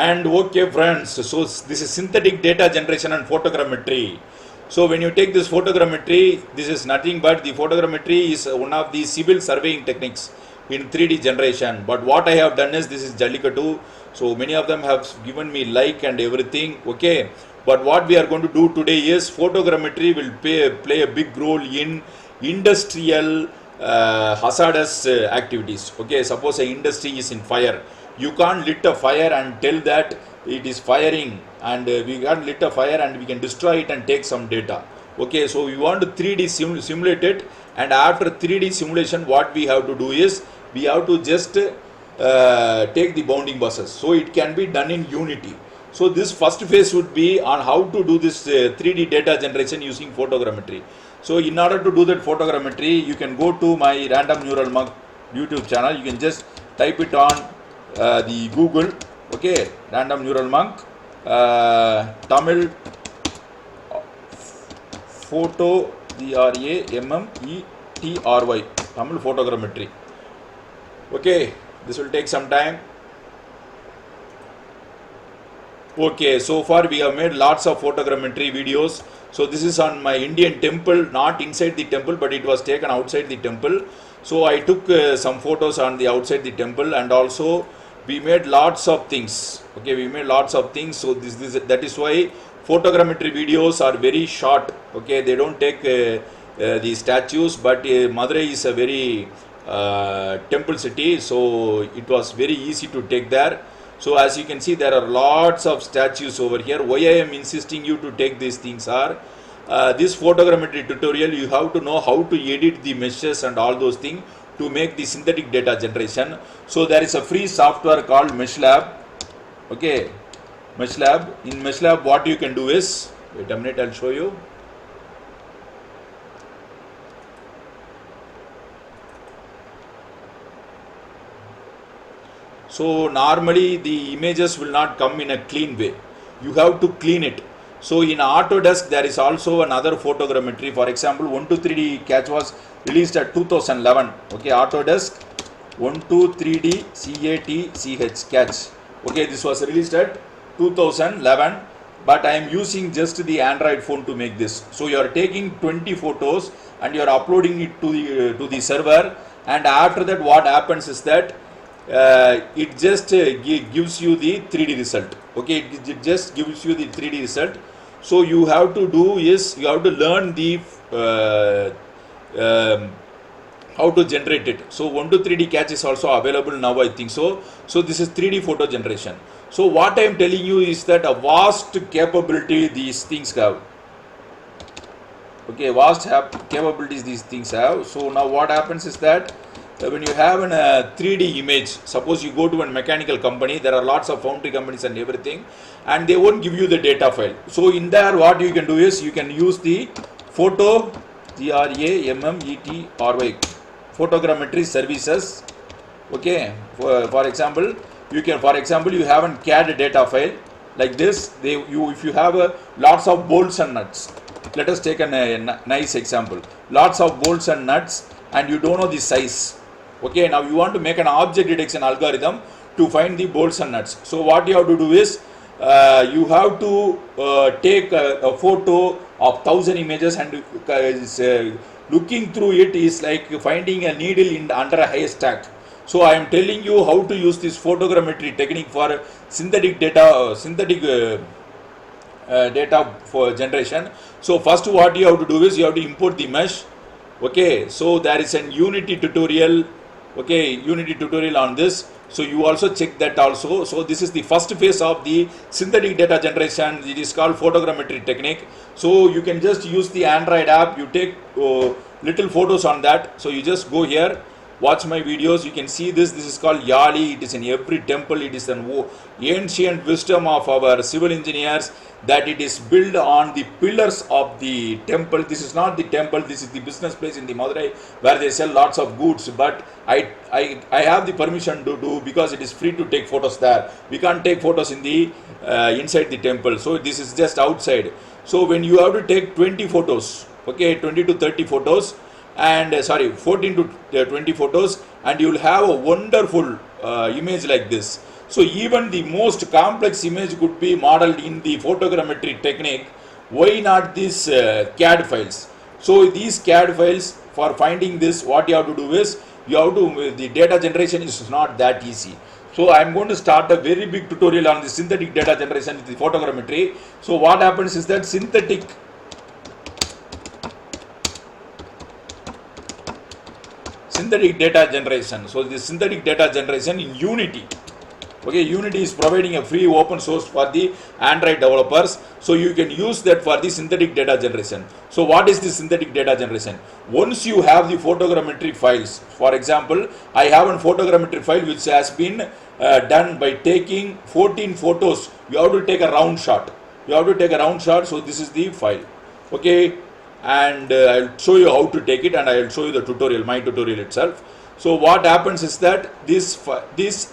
And okay friends, so this is synthetic data generation and photogrammetry. So when you take this photogrammetry, this is nothing but the photogrammetry is one of the civil surveying techniques in 3D generation. But what I have done is, this is Jallikattu, so many of them have given me like and everything, okay. But what we are going to do today is, photogrammetry will play a big role in industrial hazardous activities, okay. Suppose a industry is in fire, you can't lit a fire and tell that it is firing, and we can't lit a fire and we can destroy it and take some data, okay. So we want to 3D simulate it, and after 3D simulation what we have to do is, we have to just take the bounding buses, so it can be done in Unity. So this first phase would be on how to do this 3D data generation using photogrammetry. So in order to do that photogrammetry, you can go to my Random Neural Monk YouTube channel. You can just type it on the Google, okay, Random Neural Monk, Tamil photo, DRAMMETRY, Tamil photogrammetry, okay. This will take some time. Okay, so far we have made lots of photogrammetry videos. So this is on my Indian temple, not inside the temple, but it was taken outside the temple. So I took some photos on the outside the temple, and also we made lots of things, okay. We made lots of things. So that is why photogrammetry videos are very short, okay. They don't take the statues, but Madurai is a very temple city, so it was very easy to take there. So as you can see, there are lots of statues over here. Why I am insisting you to take these things are, this photogrammetry tutorial, you have to know how to edit the meshes and all those things to make the synthetic data generation. So there is a free software called MeshLab, okay. MeshLab, in MeshLab what you can do is, wait a minute, I'll show you. So normally the images will not come in a clean way, you have to clean it. So in Autodesk there is also another photogrammetry. For example, 123D Catch was released at 2011, okay. Autodesk 123D Catch, okay, this was released at 2011, but I am using just the Android phone to make this. So you are taking 20 photos and you are uploading it to the server, and after that what happens is that it just gives you the 3D result, okay. It just gives you the 3D result. So you have to do is, you have to learn the how to generate it. So 123D Catch is also available now, I think so. So this is 3D photo generation. So what I am telling you is that a vast capability these things have, okay, vast capabilities these things have. So now what happens is that, when you have a 3D image, suppose you go to a mechanical company, there are lots of foundry companies and everything, and they won't give you the data file. So in there what you can do is, you can use the GRAMMETRY photogrammetry services, okay. For example, you can, for example, you have a CAD data file like this. If you have lots of bolts and nuts, let us take a nice example, lots of bolts and nuts, and you don't know the size, okay. Now you want to make an object detection algorithm to find the bolts and nuts. So what you have to do is, you have to take a photo of 1000 images, and looking through it is like finding a needle under a haystack. So I am telling you how to use this photogrammetry technique for synthetic data data for generation. So first what you have to do is, you have to import the mesh, okay. So there is an Unity tutorial, okay, Unity tutorial on this. So you also check that also. So this is the first phase of the synthetic data generation. It is called photogrammetry technique. So you can just use the Android app, you take little photos on that. So you just go here, watch my videos, you can see this. This is called Yali. It is in every temple. It is an ancient wisdom of our civil engineers, that it is built on the pillars of the temple. This is not the temple, this is the business place in the Madurai where they sell lots of goods. But I have the permission to do, because it is free to take photos there. We can't take photos in the inside the temple. So this is just outside. So when you have to take 20 photos, okay, 20 to 30 photos, and 14 to 20 photos, and you will have a wonderful image like this. So even the most complex image could be modeled in the photogrammetry technique. Why not these CAD files? So these CAD files, for finding this, what you have to do is, you have to, the data generation is not that easy. So I am going to start a very big tutorial on the synthetic data generation with the photogrammetry. So what happens is that synthetic data generation. So the synthetic data generation in Unity. Okay, Unity is providing a free open source for the Android developers, so you can use that for the synthetic data generation. So what is the synthetic data generation? Once you have the photogrammetry files, for example, I have a photogrammetry file which has been done by taking 14 photos. You have to take a round shot. So this is the file. Okay, and I'll show you how to take it, and I'll show you the tutorial, my tutorial itself. So what happens is that these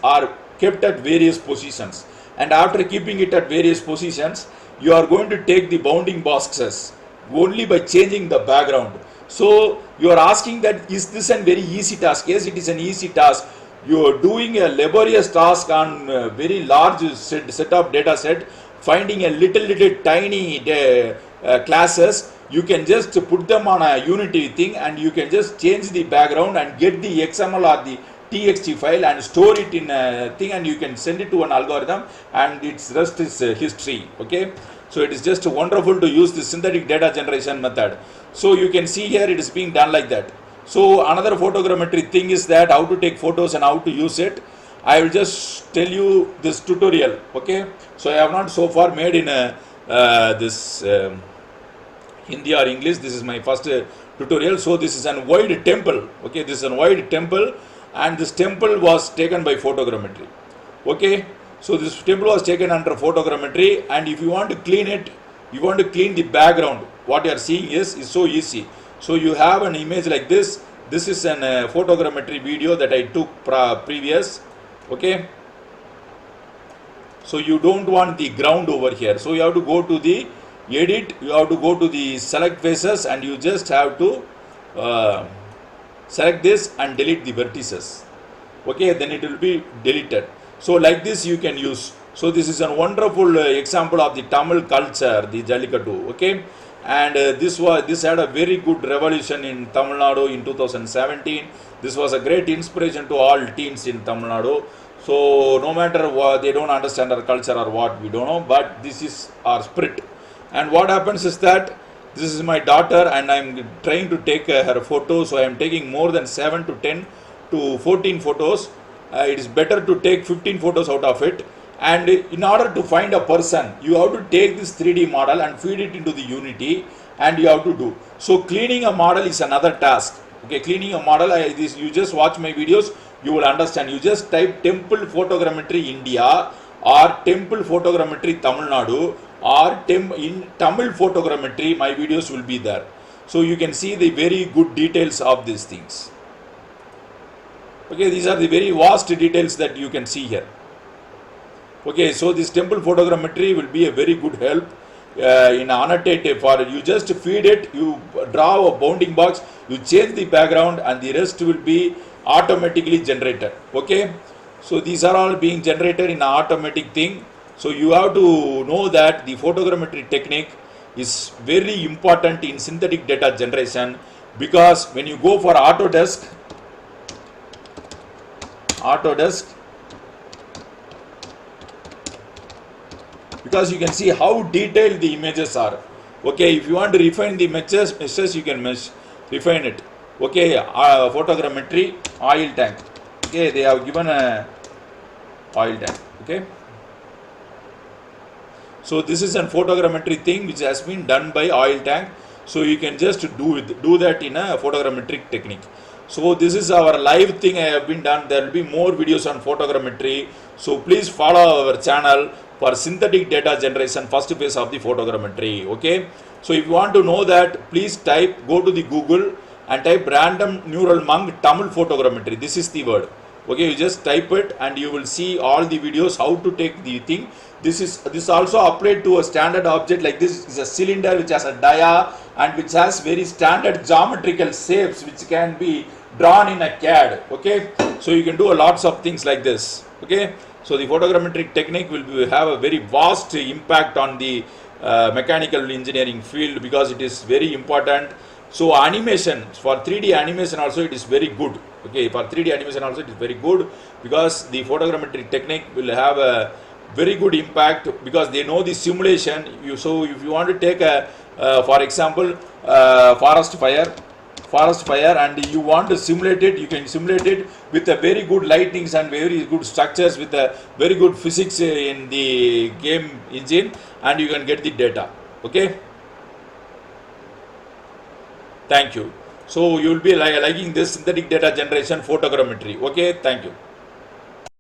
are kept at various positions, and after keeping it at various positions, you are going to take the bounding boxes only by changing the background. So you are asking that, is this a very easy task? Yes, it is an easy task. You are doing a laborious task on a very large set of data set, finding a little tiny classes. You can just put them on a Unity thing, and you can just change the background and get the XML or the TXT file and store it in a thing, and you can send it to an algorithm, and its rest is history. Okay, so it is just wonderful to use the synthetic data generation method. So you can see here it is being done like that. So another photogrammetry thing is that how to take photos and how to use it. I will just tell you this tutorial. Okay, so I have not so far made in this Hindi or English. This is my first tutorial. So this is an wide temple. Okay, this is a wide temple, and this temple was taken by photogrammetry. Okay, so this temple was taken under photogrammetry, and if you want to clean it, you want to clean the background, what you are seeing is so easy. So you have an image like this. This is an photogrammetry video that I took previous. Okay, so you don't want the ground over here, so you have to go to the edit, you have to go to the select faces, and you just have to select this and delete the vertices. Okay, then it will be deleted. So like this you can use. So this is a wonderful example of the Tamil culture, the Jallikattu. Okay, and this had a very good revolution in Tamil Nadu in 2017. This was a great inspiration to all teens in Tamil Nadu. So no matter what, they don't understand our culture or what, we don't know, but this is our spirit. And what happens is that this is my daughter, and I am trying to take her photo. So I am taking more than 7 to 10 to 14 photos. It is better to take 15 photos out of it. And in order to find a person, you have to take this 3D model and feed it into the Unity, and you have to do. So cleaning a model is another task. Okay, cleaning a model, you just watch my videos, you will understand. You just type temple photogrammetry India or temple photogrammetry Tamil Nadu or in Tamil photogrammetry, my videos will be there. So you can see the very good details of these things. Okay, these are the very vast details that you can see here. Okay, so this temple photogrammetry will be a very good help in annotative, for you just feed it, you draw a bounding box, you change the background, and the rest will be automatically generated. Okay, so these are all being generated in an automatic thing. So you have to know that the photogrammetry technique is very important in synthetic data generation, because when you go for Autodesk, because you can see how detailed the images are. Okay, if you want to refine the images, you can refine it. Okay, photogrammetry oil tank. Okay, they have given a oil tank. Okay, so this is a photogrammetry thing which has been done by oil tank. So you can just do that in a photogrammetric technique. So this is our live thing I have been done. There will be more videos on photogrammetry. So please follow our channel for synthetic data generation, first phase of the photogrammetry. Okay, so if you want to know that, please go to the Google and type random neural monk Tamil photogrammetry. This is the word. Okay, you just type it and you will see all the videos how to take the thing. This also applied to a standard object like this. Is a cylinder which has a dia and which has very standard geometrical shapes which can be drawn in a CAD. Okay, so you can do a lots of things like this. Okay, so the photogrammetric technique will have a very vast impact on the mechanical engineering field because it is very important. So animation, for 3D animation also it is very good. Okay, for 3D animation also it is very good because the photogrammetric technique will have a very good impact because they know the simulation. So if you want to take a for example forest fire and you want to simulate it, you can simulate it with a very good lightnings and very good structures with a very good physics in the game engine, and you can get the data. Okay, thank you. So you will be liking this synthetic data generation photogrammetry. Okay, thank you.